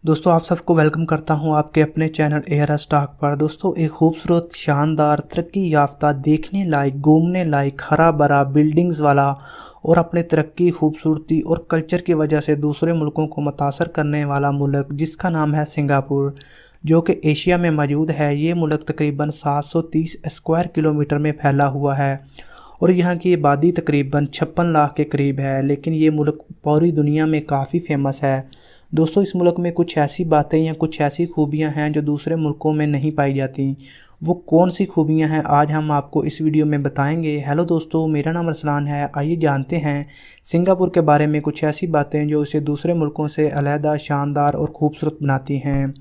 दोस्तों आप सबको वेलकम करता हूं आपके अपने चैनल एयर स्टॉक पर। दोस्तों एक खूबसूरत, शानदार, तरक्की याफ्ता, देखने लायक, घूमने लायक, हरा भरा, बिल्डिंग्स वाला और अपने तरक्की, खूबसूरती और कल्चर की वजह से दूसरे मुल्कों को मुतासर करने वाला मुल्क जिसका नाम है सिंगापुर, जो कि एशिया में मौजूद है। ये मुल्क तकरीबन 730 स्क्वायर किलोमीटर में फैला हुआ है और यहाँ की आबादी तकरीबन 56 लाख के करीब है। लेकिन ये मुल्क पूरी दुनिया में काफ़ी फेमस है। दोस्तों इस मुल्क में कुछ ऐसी बातें या कुछ ऐसी खूबियाँ हैं जो दूसरे मुल्कों में नहीं पाई जाती। वो कौन सी खूबियाँ हैं आज हम आपको इस वीडियो में बताएंगे। हेलो दोस्तों, मेरा नाम अरसलान है। आइए जानते हैं सिंगापुर के बारे में कुछ ऐसी बातें जो इसे दूसरे मुल्कों से अलहदा, शानदार और ख़ूबसूरत बनाती हैं।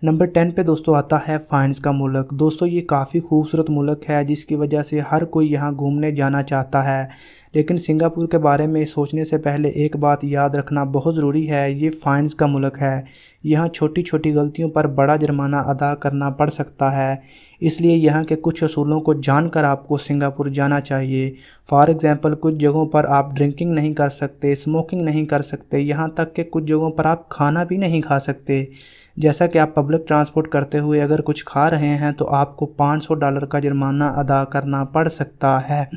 नंबर 10 पे दोस्तों आता है फाइन्स का मुल्क। दोस्तों ये काफ़ी खूबसूरत मुल्क है जिसकी वजह से हर कोई यहाँ घूमने जाना चाहता है। लेकिन सिंगापुर के बारे में सोचने से पहले एक बात याद रखना बहुत ज़रूरी है, ये फाइन्स का मुल्क है। यहाँ छोटी छोटी गलतियों पर बड़ा जुर्माना अदा करना पड़ सकता है। इसलिए यहाँ के कुछ असूलों को जानकर आपको सिंगापुर जाना चाहिए। फॉर एग्ज़ाम्पल कुछ जगहों पर आप ड्रिंकिंग नहीं कर सकते, स्मोकिंग नहीं कर सकते, यहाँ तक कि कुछ जगहों पर आप खाना भी नहीं खा सकते। जैसा कि आप पब्लिक ट्रांसपोर्ट करते हुए अगर कुछ खा रहे हैं तो आपको $500 का जुर्माना अदा करना पड़ सकता है।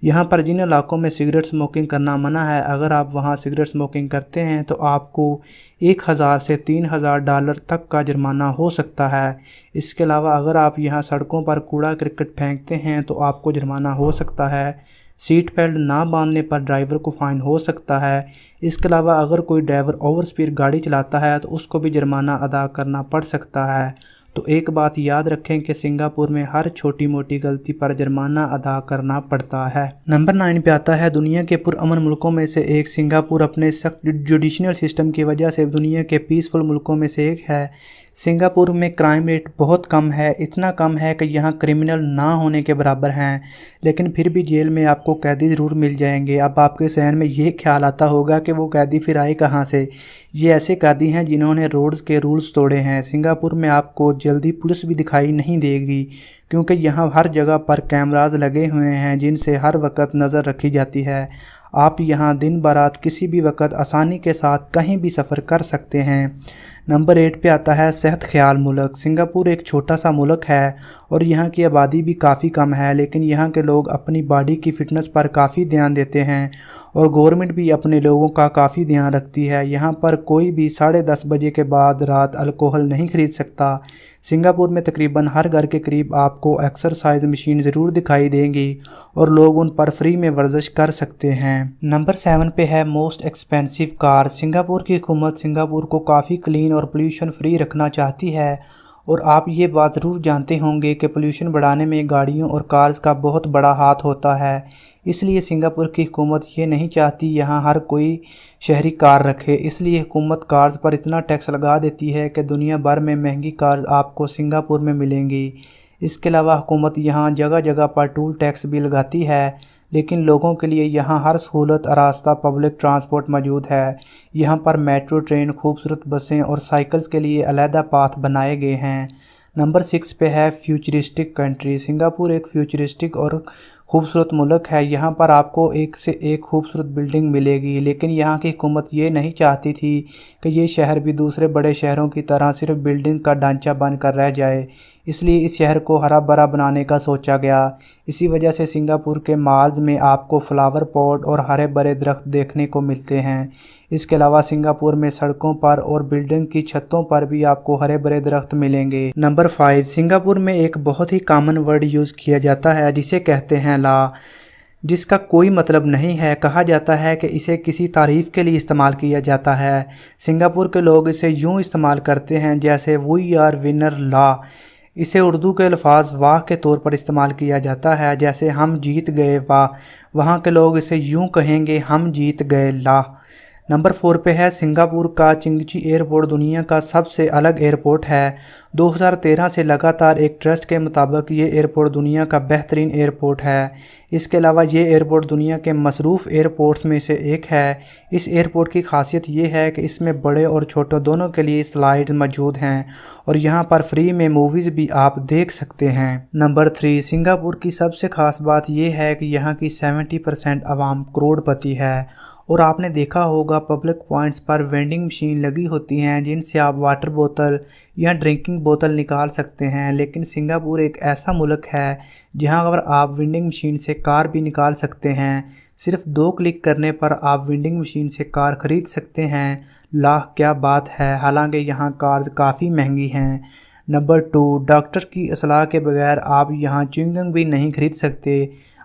यहाँ पर जिन इलाकों में सिगरेट स्मोकिंग करना मना है, अगर आप वहाँ सिगरेट स्मोकिंग करते हैं तो आपको 1000 से $3000 तक का जुर्माना हो सकता है। इसके अलावा अगर आप यहाँ सड़कों पर कूड़ा करकट फेंकते हैं तो आपको जुर्माना हो सकता है। सीट बेल्ट ना बांधने पर ड्राइवर को फ़ाइन हो सकता है। इसके अलावा अगर कोई ड्राइवर ओवर स्पीड गाड़ी चलाता है तो उसको भी जुर्माना अदा करना पड़ सकता है। तो एक बात याद रखें कि सिंगापुर में हर छोटी मोटी गलती पर जुर्माना अदा करना पड़ता है। नंबर 9 पे आता है दुनिया के पुरअमन मुल्कों में से एक सिंगापुर। अपने सख्त जुडिशनल सिस्टम की वजह से दुनिया के पीसफुल मुल्कों में से एक है। सिंगापुर में क्राइम रेट बहुत कम है, इतना कम है कि यहाँ क्रिमिनल ना होने के बराबर हैं। लेकिन फिर भी जेल में आपको कैदी ज़रूर मिल जाएंगे। अब आपके जहन में ये ख्याल आता होगा कि वो कैदी फिर आए कहाँ से। ये ऐसे कैदी हैं जिन्होंने रोड्स के रूल्स तोड़े हैं। सिंगापुर में आपको जल्दी पुलिस भी दिखाई नहीं देगी क्योंकि यहाँ हर जगह पर कैमराज लगे हुए हैं जिनसे हर वक्त नज़र रखी जाती है। आप यहाँ दिन बरात किसी भी वक्त आसानी के साथ कहीं भी सफ़र कर सकते हैं। नंबर 8 पे आता है सेहत ख्याल मुल्क। सिंगापुर एक छोटा सा मुल्क है और यहाँ की आबादी भी काफ़ी कम है, लेकिन यहाँ के लोग अपनी बॉडी की फ़िटनेस पर काफ़ी ध्यान देते हैं और गवर्नमेंट भी अपने लोगों का काफ़ी ध्यान रखती है। यहाँ पर कोई भी 10:30 बजे के बाद रात अल्कोहल नहीं खरीद सकता। सिंगापुर में तकरीबन हर घर के करीब आपको एक्सरसाइज मशीन ज़रूर दिखाई देंगी और लोग उन पर फ्री में वर्जिश कर सकते हैं। नंबर 7 पे है मोस्ट एक्सपेंसिव कार। सिंगापुर की हुकूमत सिंगापुर को काफ़ी क्लीन और पोल्यूशन फ्री रखना चाहती है और आप ये बात ज़रूर जानते होंगे कि पोल्यूशन बढ़ाने में गाड़ियों और कार्स का बहुत बड़ा हाथ होता है। इसलिए सिंगापुर की हुकूमत ये नहीं चाहती यहाँ हर कोई शहरी कार रखे। इसलिए हुकूमत कार्स पर इतना टैक्स लगा देती है कि दुनिया भर में महंगी कार्स आपको सिंगापुर में मिलेंगी। इसके अलावा हुकूमत यहाँ जगह जगह पर टूल टैक्स भी लगाती है, लेकिन लोगों के लिए यहाँ हर सहूलत रास्ता पब्लिक ट्रांसपोर्ट मौजूद है। यहाँ पर मेट्रो ट्रेन, खूबसूरत बसें और साइकिल्स के लिए अलहदा पाथ बनाए गए हैं। नंबर 6 पे है फ्यूचरिस्टिक कंट्री। सिंगापुर एक फ्यूचरिस्टिक और खूबसूरत मुल्क है। यहाँ पर आपको एक से एक खूबसूरत बिल्डिंग मिलेगी, लेकिन यहाँ की हुकूमत ये नहीं चाहती थी कि ये शहर भी दूसरे बड़े शहरों की तरह सिर्फ बिल्डिंग का ढांचा बनकर रह जाए। इसलिए इस शहर को हरा भरा बनाने का सोचा गया। इसी वजह से सिंगापुर के मॉल्स में आपको फ्लावर पॉट और हरे भरे दरख्त देखने को मिलते हैं। इसके अलावा सिंगापुर में सड़कों पर और बिल्डिंग की छतों पर भी आपको हरे भरे दरख्त मिलेंगे। नंबर 5, सिंगापुर में एक बहुत ही कॉमन वर्ड यूज़ किया जाता है जिसे कहते हैं ला, जिसका कोई मतलब नहीं है। कहा जाता है कि इसे किसी तारीफ़ के लिए इस्तेमाल किया जाता है। सिंगापुर के लोग इसे यूँ इस्तेमाल करते हैं जैसे वी आर विनर ला। इसे उर्दू के अल्फाज वाह के तौर पर इस्तेमाल किया जाता है, जैसे हम जीत गए वाह। वहाँ के लोग इसे यूँ कहेंगे हम जीत गए ला। नंबर 4 पे है सिंगापुर का चिंगची एयरपोर्ट। दुनिया का सबसे अलग एयरपोर्ट है। 2013 से लगातार एक ट्रस्ट के मुताबिक ये एयरपोर्ट दुनिया का बेहतरीन एयरपोर्ट है। इसके अलावा ये एयरपोर्ट दुनिया के मसरूफ़ एयरपोर्ट्स में से एक है। इस एयरपोर्ट की खासियत ये है कि इसमें बड़े और छोटे दोनों के लिए स्लाइड मौजूद हैं और यहाँ पर फ्री में मूवीज़ भी आप देख सकते हैं। नंबर 3, सिंगापुर की सबसे ख़ास बात यह है कि यहाँ की 70% आवाम करोड़पति है और आपने देखा होगा पब्लिक पॉइंट्स पर वेंडिंग मशीन लगी होती हैं जिनसे आप वाटर बोतल या ड्रिंकिंग बोतल निकाल सकते हैं। लेकिन सिंगापुर एक ऐसा मुल्क है जहां पर आप वेंडिंग मशीन से कार भी निकाल सकते हैं। सिर्फ 2 क्लिक करने पर आप वेंडिंग मशीन से कार खरीद सकते हैं। लाह क्या बात है, हालांकि यहाँ कार्स काफ़ी महंगी हैं। नंबर 2, डॉक्टर की सलाह के बगैर आप यहाँ च्युइंगम भी नहीं खरीद सकते।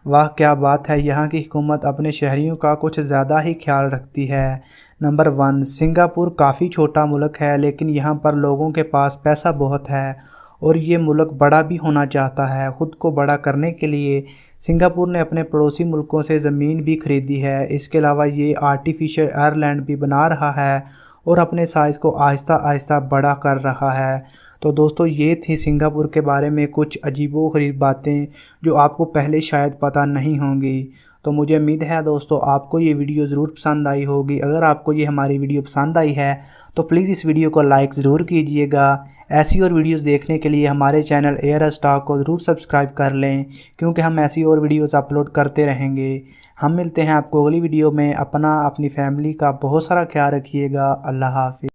वाह क्या बात है, यहाँ की हुकूमत अपने शहरियों का कुछ ज़्यादा ही ख्याल रखती है। नंबर 1, सिंगापुर काफ़ी छोटा मुल्क है लेकिन यहाँ पर लोगों के पास पैसा बहुत है और ये मुल्क बड़ा भी होना चाहता है। ख़ुद को बड़ा करने के लिए सिंगापुर ने अपने पड़ोसी मुल्कों से ज़मीन भी खरीदी है। इसके अलावा ये आर्टिफिशियल आइलैंड भी बना रहा है और अपने साइज़ को आहिस्ता आहिस्ता बड़ा कर रहा है। तो दोस्तों ये थी सिंगापुर के बारे में कुछ अजीबोगरीब बातें जो आपको पहले शायद पता नहीं होंगी। तो मुझे उम्मीद है दोस्तों आपको ये वीडियो ज़रूर पसंद आई होगी। अगर आपको ये हमारी वीडियो पसंद आई है तो प्लीज़ इस वीडियो को लाइक ज़रूर कीजिएगा। ऐसी और वीडियोस देखने के लिए हमारे चैनल ARS टॉक को ज़रूर सब्सक्राइब कर लें क्योंकि हम ऐसी और वीडियोस अपलोड करते रहेंगे। हम मिलते हैं आपको अगली वीडियो में। अपनी फैमिली का बहुत सारा ख्याल रखिएगा। अल्लाह हाफ़िज़।